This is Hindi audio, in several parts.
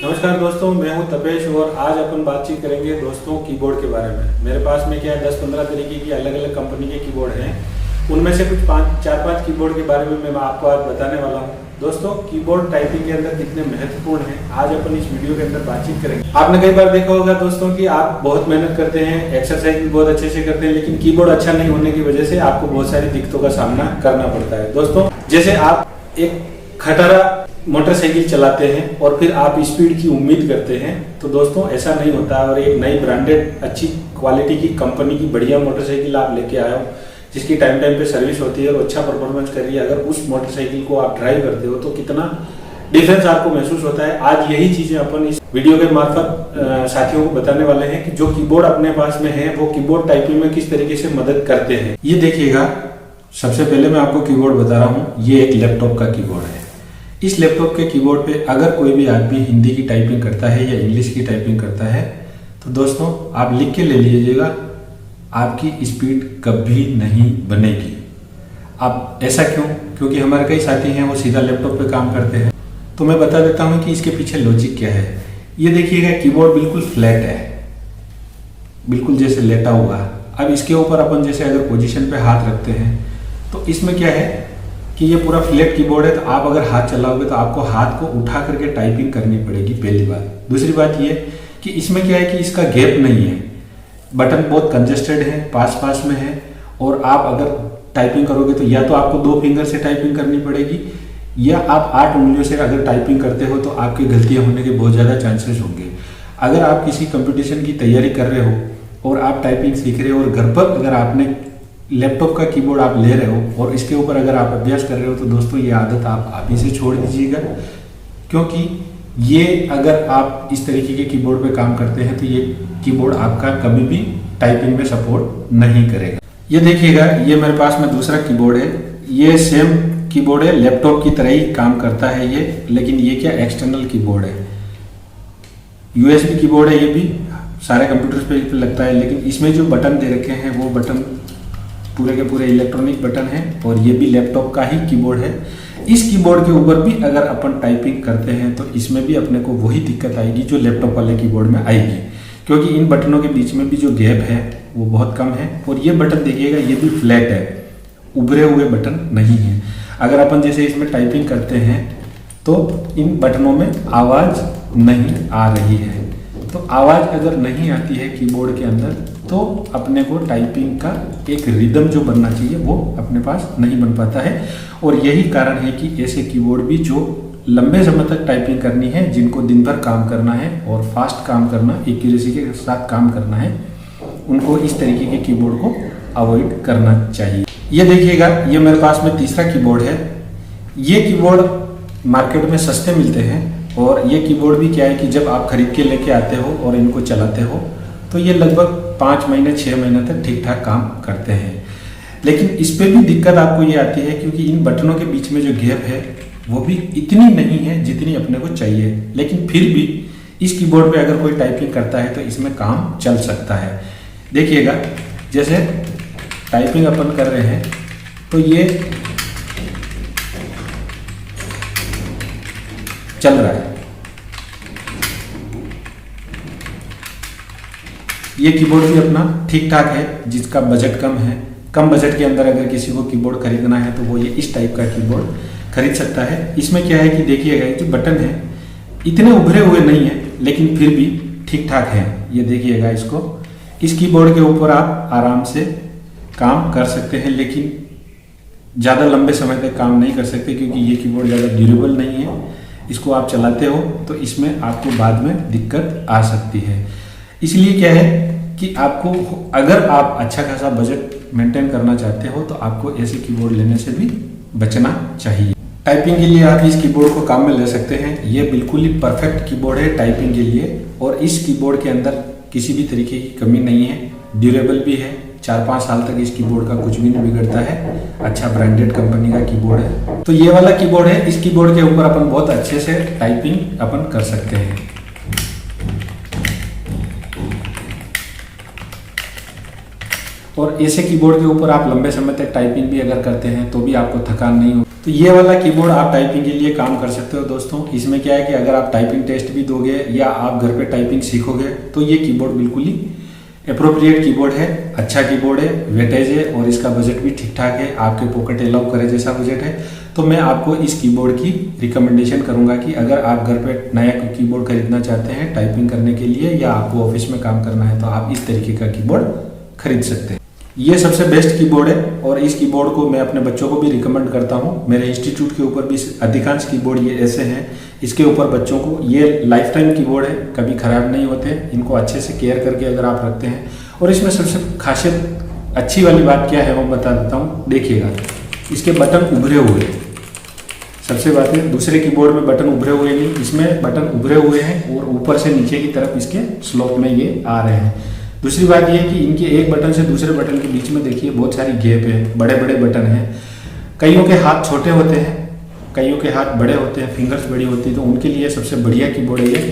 नमस्कार दोस्तों, मैं हूं तपेश और आज अपन बातचीत करेंगे दोस्तों कीबोर्ड के बारे में। मेरे पास में क्या है 10-15 तरीके की अलग अलग कंपनी के कीबोर्ड हैं। उनमें से कुछ 4-5 कीबोर्ड के बारे में मैं आपको आज बताने वाला हूं। दोस्तों, कीबोर्ड टाइपिंग के अंदर कितने महत्वपूर्ण हैं आज अपन इस वीडियो के अंदर बातचीत करेंगे। आपने कई बार देखा होगा दोस्तों कि आप बहुत मेहनत करते हैं, एक्सरसाइज भी बहुत अच्छे से करते हैं, लेकिन कीबोर्ड अच्छा नहीं होने की वजह से आपको बहुत सारी दिक्कतों का सामना करना पड़ता है। दोस्तों, जैसे आप एक खटारा मोटरसाइकिल चलाते हैं और फिर आप स्पीड की उम्मीद करते हैं, तो दोस्तों ऐसा नहीं होता। और एक नई ब्रांडेड अच्छी क्वालिटी की कंपनी की बढ़िया मोटरसाइकिल आप लेके आए हो, जिसकी टाइम पे सर्विस होती है और अच्छा परफॉर्मेंस कर रही है, अगर उस मोटरसाइकिल को आप ड्राइव करते हो तो कितना डिफरेंस आपको महसूस होता है। आज यही चीजें अपन इस वीडियो के मार्फत साथियों को बताने वाले हैं कि जो कीबोर्ड अपने पास में है वो कीबोर्ड टाइपिंग में किस तरीके से मदद करते हैं। ये देखिएगा, सबसे पहले मैं आपको कीबोर्ड बता रहा हूँ। ये एक लैपटॉप का कीबोर्ड है। इस लैपटॉप के कीबोर्ड पे अगर कोई भी आदमी हिंदी की टाइपिंग करता है या इंग्लिश की टाइपिंग करता है, तो दोस्तों आप लिख के ले लीजिएगा, आपकी स्पीड कभी नहीं बनेगी। अब ऐसा क्यों? क्योंकि हमारे कई साथी हैं वो सीधा लैपटॉप पे काम करते हैं। तो मैं बता देता हूँ कि इसके पीछे लॉजिक क्या है। ये देखिएगा, कीबोर्ड बिल्कुल फ्लैट है, बिल्कुल जैसे लेटा हुआ। अब इसके ऊपर अपन जैसे अगर पोजिशन पे हाथ रखते हैं तो इसमें क्या है कि ये पूरा फ्लैट कीबोर्ड है, तो आप अगर हाथ चलाओगे तो आपको हाथ को उठा करके टाइपिंग करनी पड़ेगी, पहली बात। दूसरी बात ये कि इसमें क्या है कि इसका गैप नहीं है, बटन बहुत कंजेस्टेड है, पास में है। और आप अगर टाइपिंग करोगे तो या तो आपको 2 फिंगर से टाइपिंग करनी पड़ेगी, या आप 8 उंगलियों से अगर टाइपिंग करते हो तो आपकी गलतियां होने के बहुत ज़्यादा चांसेस होंगे। अगर आप किसी कंपटीशन की तैयारी कर रहे हो और आप टाइपिंग सीख रहे हो और घर पर अगर आपने लैपटॉप का कीबोर्ड आप ले रहे हो और इसके ऊपर अगर आप अभ्यास कर रहे हो, तो दोस्तों ये आदत आप ही से छोड़ दीजिएगा। क्योंकि ये अगर आप इस तरीके के कीबोर्ड पे काम करते हैं तो ये कीबोर्ड आपका कभी भी टाइपिंग में सपोर्ट नहीं करेगा। ये देखिएगा, ये मेरे पास में दूसरा कीबोर्ड है। ये सेम कीबोर्ड है, लैपटॉप की तरह ही काम करता है ये, लेकिन ये क्या एक्सटर्नल कीबोर्ड है, USB कीबोर्ड है। ये भी सारे कंप्यूटर्स पे लगता है, लेकिन इसमें जो बटन दे रखे हैं वो बटन पूरे के पूरे इलेक्ट्रॉनिक बटन है और ये भी लैपटॉप का ही कीबोर्ड है। इस कीबोर्ड के ऊपर भी अगर अपन टाइपिंग करते हैं तो इसमें भी अपने को वही दिक्कत आएगी जो लैपटॉप वाले कीबोर्ड में आएगी, क्योंकि इन बटनों के बीच में भी जो गैप है वो बहुत कम है। और ये बटन देखिएगा, ये भी फ्लैट है, उभरे हुए बटन नहीं है। अगर अपन जैसे इसमें टाइपिंग करते हैं तो इन बटनों में आवाज नहीं आ रही है। तो आवाज अगर नहीं आती है कीबोर्ड के अंदर तो अपने को टाइपिंग का एक रिदम जो बनना चाहिए वो अपने पास नहीं बन पाता है। और यही कारण है कि ऐसे कीबोर्ड भी जो लंबे समय तक टाइपिंग करनी है, जिनको दिन भर काम करना है और फास्ट काम करना, एक्यूरेसी के साथ काम करना है, उनको इस तरीके के कीबोर्ड को अवॉइड करना चाहिए। ये देखिएगा, ये मेरे पास में तीसरा कीबोर्ड है। ये कीबोर्ड मार्केट में सस्ते मिलते हैं और ये कीबोर्ड भी क्या है कि जब आप खरीद के लेके आते हो और इनको चलाते हो तो ये लगभग 5 महीने 6 महीने तक ठीक ठाक काम करते हैं। लेकिन इस पे भी दिक्कत आपको ये आती है क्योंकि इन बटनों के बीच में जो गैप है वो भी इतनी नहीं है जितनी अपने को चाहिए। लेकिन फिर भी इस कीबोर्ड पे अगर कोई टाइपिंग करता है तो इसमें काम चल सकता है। देखिएगा, जैसे टाइपिंग अपन कर रहे हैं तो ये चल रहा है। ये कीबोर्ड भी अपना ठीक ठाक है, जिसका बजट कम है। कम बजट के अंदर अगर किसी को कीबोर्ड खरीदना है तो वो ये इस टाइप का कीबोर्ड खरीद सकता है। इसमें क्या है कि देखिएगा, जो बटन है इतने उभरे हुए नहीं है, लेकिन फिर भी ठीक ठाक है। ये देखिएगा, इसको इस कीबोर्ड के ऊपर आप आराम से काम कर सकते हैं, लेकिन ज़्यादा लंबे समय तक काम नहीं कर सकते क्योंकि ये कीबोर्ड ज़्यादा ड्यूरेबल नहीं है। इसको आप चलाते हो तो इसमें आपको बाद में दिक्कत आ सकती है। इसलिए क्या है कि आपको अगर आप अच्छा खासा बजट मेंटेन करना चाहते हो तो आपको ऐसे कीबोर्ड लेने से भी बचना चाहिए। टाइपिंग के लिए आप इस कीबोर्ड को काम में ले सकते हैं। ये बिल्कुल ही परफेक्ट कीबोर्ड है टाइपिंग के लिए, और इस कीबोर्ड के अंदर किसी भी तरीके की कमी नहीं है, ड्यूरेबल भी है। 4-5 साल तक इस कीबोर्ड का कुछ भी नहीं बिगड़ता है। अच्छा ब्रांडेड कंपनी का कीबोर्ड है। तो ये वाला कीबोर्ड है, इस कीबोर्ड के ऊपर अपन बहुत अच्छे से टाइपिंग अपन कर सकते हैं। और ऐसे कीबोर्ड के ऊपर आप लंबे समय तक टाइपिंग भी अगर करते हैं तो भी आपको थकान नहीं हो। तो ये वाला कीबोर्ड आप टाइपिंग के लिए काम कर सकते हो दोस्तों। इसमें क्या है कि अगर आप टाइपिंग टेस्ट भी दोगे या आप घर पे टाइपिंग सीखोगे तो ये कीबोर्ड बिल्कुल ही अप्रोप्रिएट कीबोर्ड है, अच्छा कीबोर्ड है, वेटेज है और इसका बजट भी ठीक ठाक है, आपके पॉकेट अलाउ करे जैसा बजट है। तो मैं आपको इस कीबोर्ड की रिकमेंडेशन करूंगा कि अगर आप घर पे नया कीबोर्ड खरीदना चाहते हैं टाइपिंग करने के लिए या आपको ऑफिस में काम करना है तो आप इस तरीके का कीबोर्ड खरीद सकते हैं। ये सबसे बेस्ट कीबोर्ड है और इस कीबोर्ड को मैं अपने बच्चों को भी रिकमेंड करता हूँ। मेरे इंस्टीट्यूट के ऊपर भी अधिकांश कीबोर्ड ये ऐसे हैं, इसके ऊपर बच्चों को, ये लाइफ टाइम कीबोर्ड है, कभी खराब नहीं होते, इनको अच्छे से केयर करके अगर आप रखते हैं। और इसमें सबसे खासियत अच्छी वाली बात क्या है वो बता देता हूँ, देखिएगा इसके बटन उभरे हुए हैं। सबसे बात है, दूसरे कीबोर्ड में बटन उभरे हुए नहीं, इसमें बटन उभरे हुए हैं और ऊपर से नीचे की तरफ इसके स्लोप में ये आ रहे हैं। दूसरी बात यह है कि इनके एक बटन से दूसरे बटन के बीच में देखिए बहुत सारी गैप है, बड़े बड़े बटन हैं। कईयों के हाथ छोटे होते हैं, कईयों के हाथ बड़े होते हैं, फिंगर्स बड़ी होती है, तो उनके लिए सबसे बढ़िया कीबोर्ड है ये।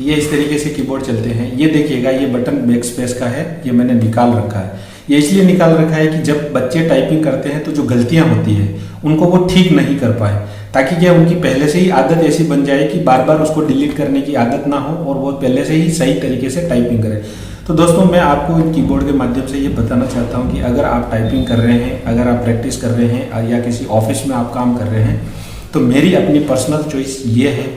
ये इस तरीके से कीबोर्ड चलते हैं। ये देखिएगा, ये बटन बैक स्पेस का है, ये मैंने निकाल रखा है। ये इसलिए निकाल रखा है कि जब बच्चे टाइपिंग करते हैं तो जो गलतियां होती है उनको वो ठीक नहीं कर पाए, ताकि क्या उनकी पहले से ही आदत ऐसी बन जाए कि बार बार उसको डिलीट करने की आदत ना हो और वो पहले से ही सही तरीके से टाइपिंग करें। तो दोस्तों मैं आपको इन कीबोर्ड के माध्यम से ये बताना चाहता हूँ कि अगर आप टाइपिंग कर रहे हैं, अगर आप प्रैक्टिस कर रहे हैं या किसी ऑफिस में आप काम कर रहे हैं, तो मेरी अपनी पर्सनल चॉइस ये है,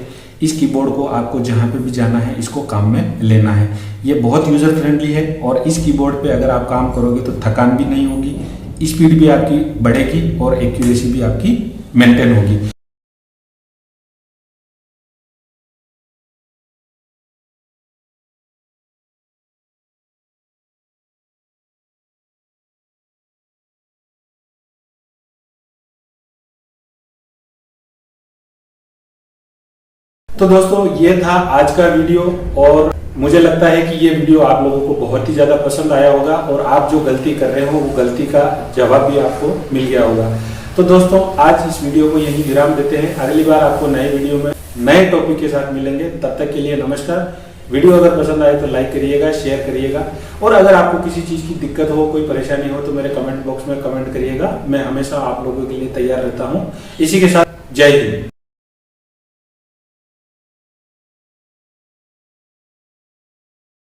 इस कीबोर्ड को आपको जहाँ पे भी जाना है इसको काम में लेना है। ये बहुत यूज़र फ्रेंडली है और इस कीबोर्ड पे अगर आप काम करोगे तो थकान भी नहीं होगी, स्पीड भी आपकी बढ़ेगी और एक्यूरेसी भी आपकी मेंटेन होगी। तो दोस्तों ये था आज का वीडियो और मुझे लगता है कि ये वीडियो आप लोगों को बहुत ही ज़्यादा पसंद आया होगा और आप जो गलती कर रहे हो वो गलती का जवाब भी आपको मिल गया होगा। तो दोस्तों आज इस वीडियो को यहीं विराम देते हैं, अगली बार आपको नए वीडियो में नए टॉपिक के साथ मिलेंगे। तब तक के लिए नमस्कार। वीडियो अगर पसंद आए तो लाइक करिएगा, शेयर करिएगा और अगर आपको किसी चीज़ की दिक्कत हो, कोई परेशानी हो तो मेरे कमेंट बॉक्स में कमेंट करिएगा। मैं हमेशा आप लोगों के लिए तैयार रहता हूँ। इसी के साथ जय हिंद।